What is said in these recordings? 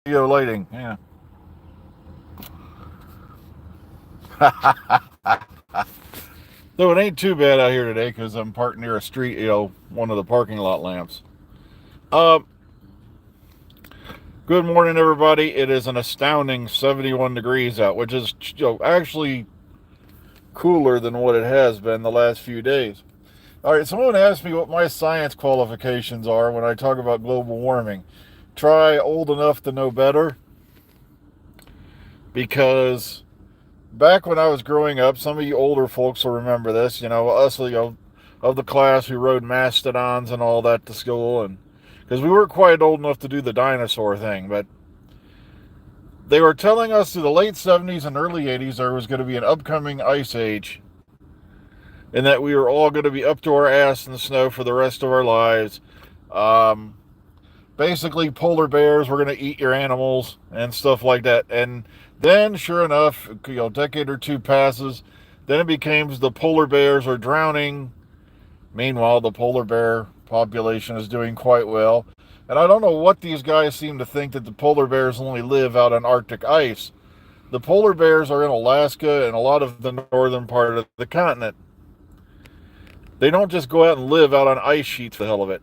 lighting. Yeah. Though it ain't too bad out here today because I'm parked near a street, one of the parking lot lamps. Uh, Good morning, everybody. It is an astounding 71 degrees out, which is actually cooler than what it has been the last few days. All right, someone asked me what my science qualifications are when I talk about global warming. Try old enough to know better, because back when I was growing up, some of you older folks will remember this. Us, of the class who rode mastodons and all that to school, and because we weren't quite old enough to do the dinosaur thing, but they were telling us through the late 70s and early 80s there was going to be an upcoming ice age, and that we were all going to be up to our ass in the snow for the rest of our lives. Um, Basically, polar bears were going to eat your animals and stuff like that. And then, sure enough, a decade or two passes. Then it becomes the polar bears are drowning. Meanwhile, the polar bear population is doing quite well. And I don't know what these guys seem to think that the polar bears only live out on Arctic ice. The polar bears are in Alaska and a lot of the northern part of the continent. They don't just go out and live out on ice sheets for the hell of it.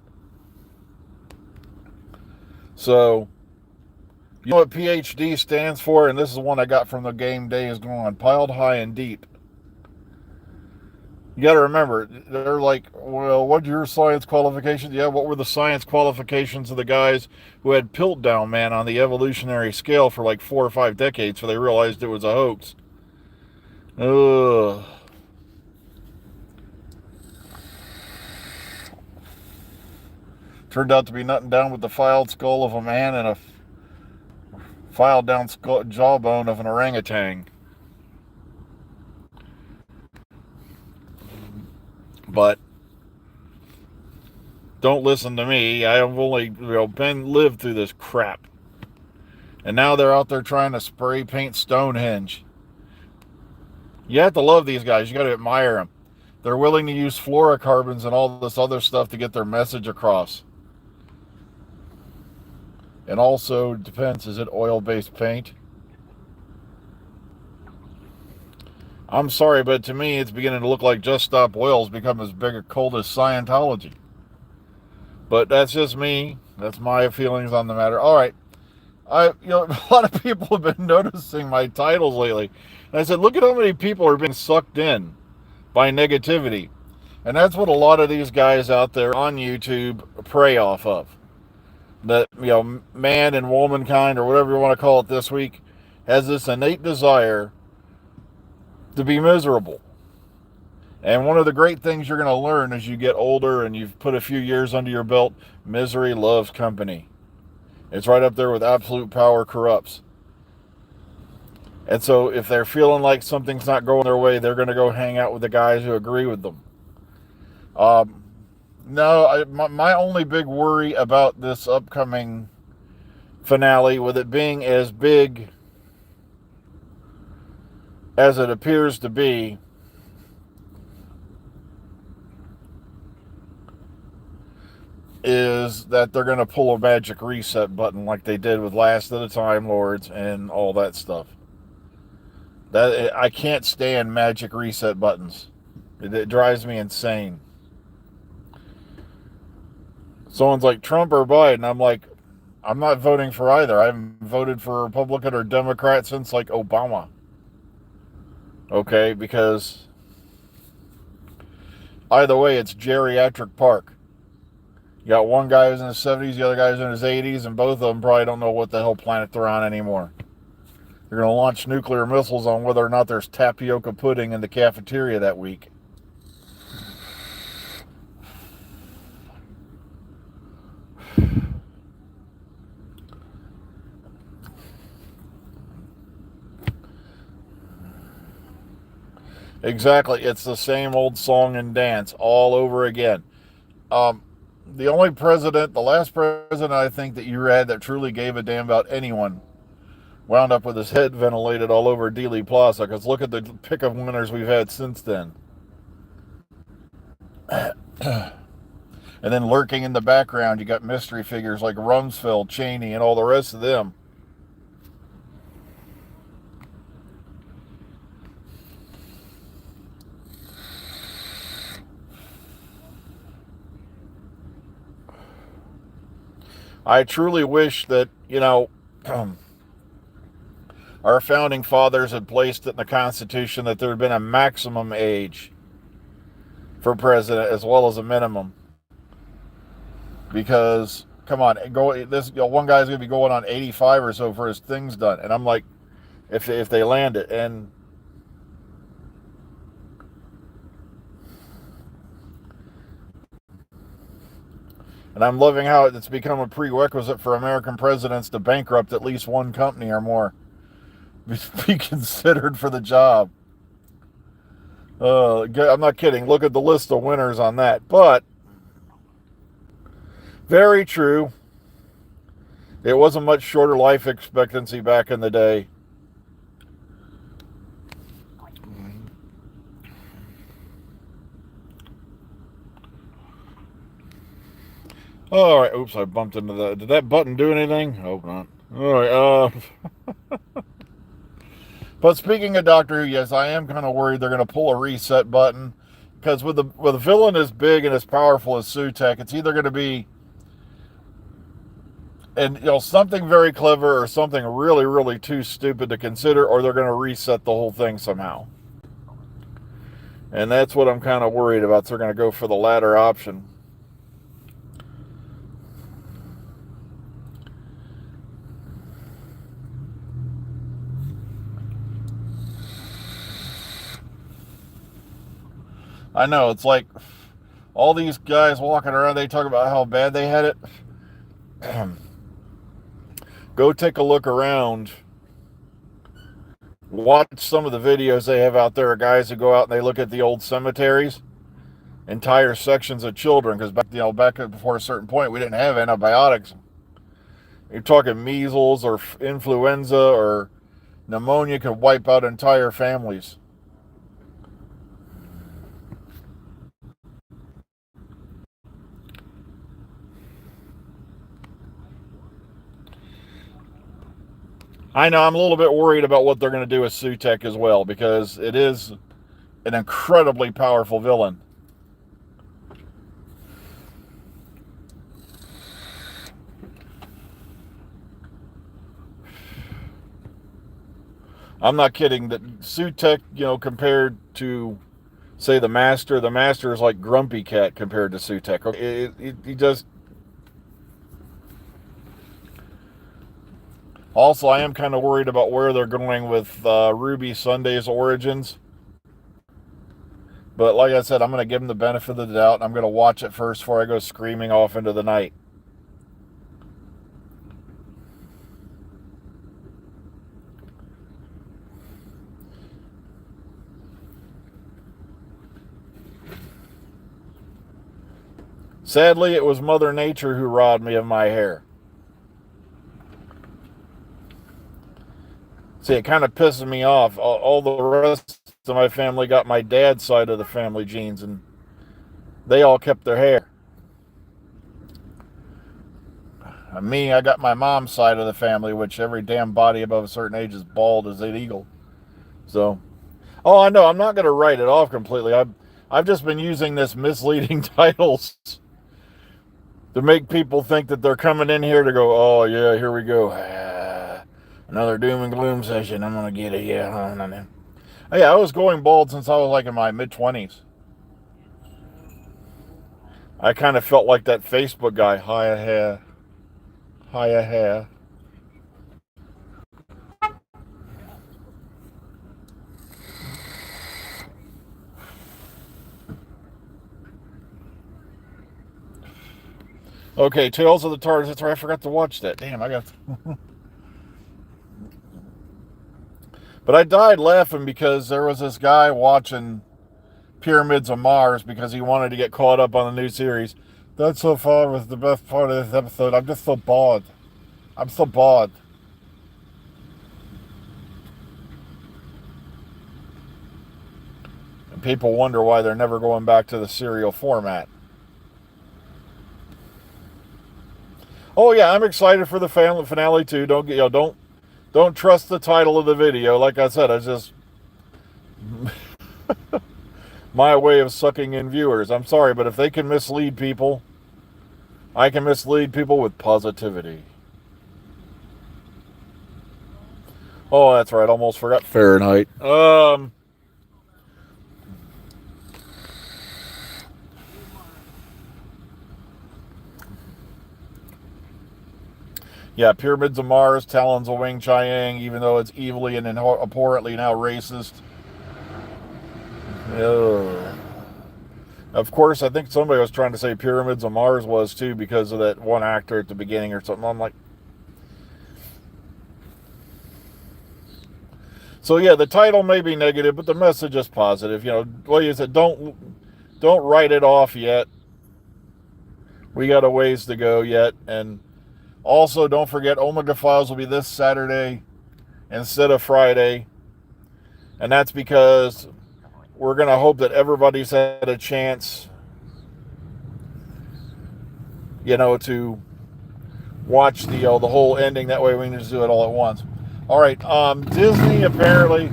So, you know what PhD stands for? And this is one I got from the game Days Gone. Piled high and deep. You got to remember, they're like, well, what's your science qualifications? Yeah, what were the science qualifications of the guys who had Piltdown Man on the evolutionary scale for like 4 or 5 decades before they realized it was a hoax? Ugh. Turned out to be nothing down with the filed skull of a man and a filed down jawbone of an orangutan. But don't listen to me. I have only lived through this crap. And now they're out there trying to spray paint Stonehenge. You have to love these guys. You got to admire them. They're willing to use fluorocarbons and all this other stuff to get their message across. And also, depends, is it oil-based paint? I'm sorry, but to me, it's beginning to look like Just Stop Oil's become as big a cult as Scientology. But that's just me. That's my feelings on the matter. All right. A lot of people have been noticing my titles lately. And I said, look at how many people are being sucked in by negativity. And that's what a lot of these guys out there on YouTube prey off of. That, man and womankind, or whatever you want to call it this week, has this innate desire to be miserable. And one of the great things you're going to learn as you get older and you've put a few years under your belt, misery loves company. It's right up there with absolute power corrupts. And so if they're feeling like something's not going their way, they're going to go hang out with the guys who agree with them. No, my only big worry about this upcoming finale, with it being as big as it appears to be, is that they're going to pull a magic reset button like they did with Last of the Time Lords and all that stuff. That I can't stand magic reset buttons. It drives me insane. Someone's like, Trump or Biden? I'm like, I'm not voting for either. I haven't voted for Republican or Democrat since like Obama. Okay, because either way, it's geriatric park. You got one guy who's in his 70s, the other guy's in his 80s, and both of them probably don't know what the hell planet they're on anymore. They're going to launch nuclear missiles on whether or not there's tapioca pudding in the cafeteria that week. Exactly. It's the same old song and dance all over again. The last president I think that you had that truly gave a damn about anyone wound up with his head ventilated all over Dealey Plaza, because look at the pick of winners we've had since then. And then lurking in the background, you got mystery figures like Rumsfeld, Cheney, and all the rest of them. I truly wish that, our founding fathers had placed it in the Constitution that there had been a maximum age for president as well as a minimum. Because, come on, one guy's going to be going on 85 or so for his things done. And I'm like, if they land it. And I'm loving how it's become a prerequisite for American presidents to bankrupt at least one company or more. Be considered for the job. I'm not kidding. Look at the list of winners on that. But, very true. It wasn't much shorter life expectancy back in the day. All right. Oops, I bumped into that. Did that button do anything? Hope not. All right. But speaking of Doctor Who, yes, I am kind of worried they're going to pull a reset button, because with a villain as big and as powerful as Sutek, it's either going to be something very clever or something really, really too stupid to consider, or they're going to reset the whole thing somehow. And that's what I'm kind of worried about. So they're going to go for the latter option. I know, it's like all these guys walking around, they talk about how bad they had it. Go take a look around. Watch some of the videos they have out there of guys who go out and they look at the old cemeteries, entire sections of children, because back before a certain point, we didn't have antibiotics. You're talking measles or influenza or pneumonia could wipe out entire families. I know, I'm a little bit worried about what they're going to do with Sutek as well, because it is an incredibly powerful villain. I'm not kidding. That Sutek, compared to, say, the Master is like Grumpy Cat compared to Sutek. He just. Also, I am kind of worried about where they're going with Ruby Sunday's origins. But like I said, I'm going to give them the benefit of the doubt, and I'm going to watch it first before I go screaming off into the night. Sadly, it was Mother Nature who robbed me of my hair. See, it kind of pisses me off. All the rest of my family got my dad's side of the family genes, and they all kept their hair. Me, I got my mom's side of the family, which every damn body above a certain age is bald as an eagle. So, I know, I'm not going to write it off completely. I've just been using this misleading titles to make people think that they're coming in here to go, oh yeah, here we go. Another doom and gloom session. I'm going to get it. Yeah. Yeah, I was going bald since I was like in my mid-20s. I kind of felt like that Facebook guy. Hiya hair. Hiya hair. Okay, Tales of the TARDIS. That's right, I forgot to watch that. Damn, I got... But I died laughing because there was this guy watching Pyramids of Mars because he wanted to get caught up on the new series. That so far was the best part of this episode. I'm just so bored. I'm so bored. And people wonder why they're never going back to the serial format. Oh yeah, I'm excited for the finale too. Don't trust the title of the video. Like I said, it's just my way of sucking in viewers. I'm sorry, but if they can mislead people I can mislead people with positivity. Oh, that's right. Almost forgot Fahrenheit. Yeah, Pyramids of Mars, Talons of Wing Chiang, even though it's evilly and abhorrently now racist. Ugh. Of course, I think somebody was trying to say Pyramids of Mars was too because of that one actor at the beginning or something. I'm like, so yeah, the title may be negative, but the message is positive. You know, well, you said don't write it off yet. We got a ways to go yet, and also don't forget Omega Files will be this Saturday instead of Friday, and that's because we're gonna hope that everybody's had a chance, you know, to watch the whole ending. That way we can just do it all at once. All right. Disney apparently.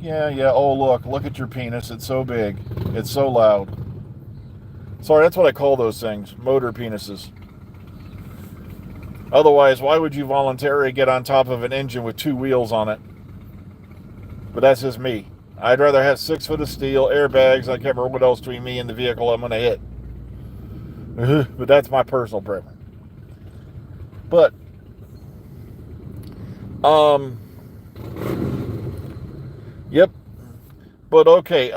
Yeah. Oh, look at your penis. It's so big. It's so loud. Sorry, that's what I call those things. Motor penises. Otherwise, why would you voluntarily get on top of an engine with 2 wheels on it? But that's just me. I'd rather have 6 foot of steel, airbags. I can't remember what else between me and the vehicle I'm going to hit. But that's my personal preference. But, yep. But okay,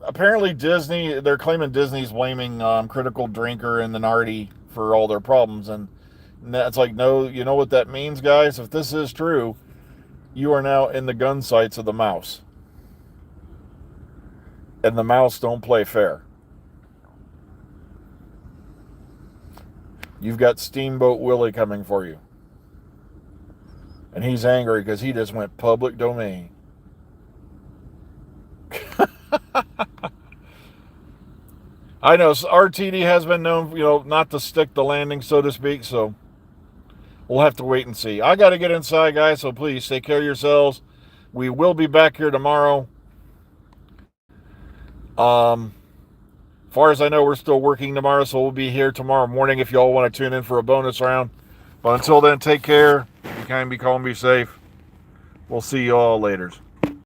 apparently Disney, they're claiming Disney's blaming Critical Drinker and the Nardi for all their problems. And that's like, no, you know what that means, guys? If this is true, you are now in the gun sights of the mouse. And the mouse don't play fair. You've got Steamboat Willie coming for you. And he's angry because he just went public domain. I know RTD has been known, you know, not to stick the landing, so to speak, so we'll have to wait and see. I got to get inside, guys, so please take care of yourselves. We will be back here tomorrow. Far as I know, we're still working tomorrow, so we'll be here tomorrow morning if y'all want to tune in for a bonus round. But until then, take care. Be kind, be calm, be safe. We'll see you all later.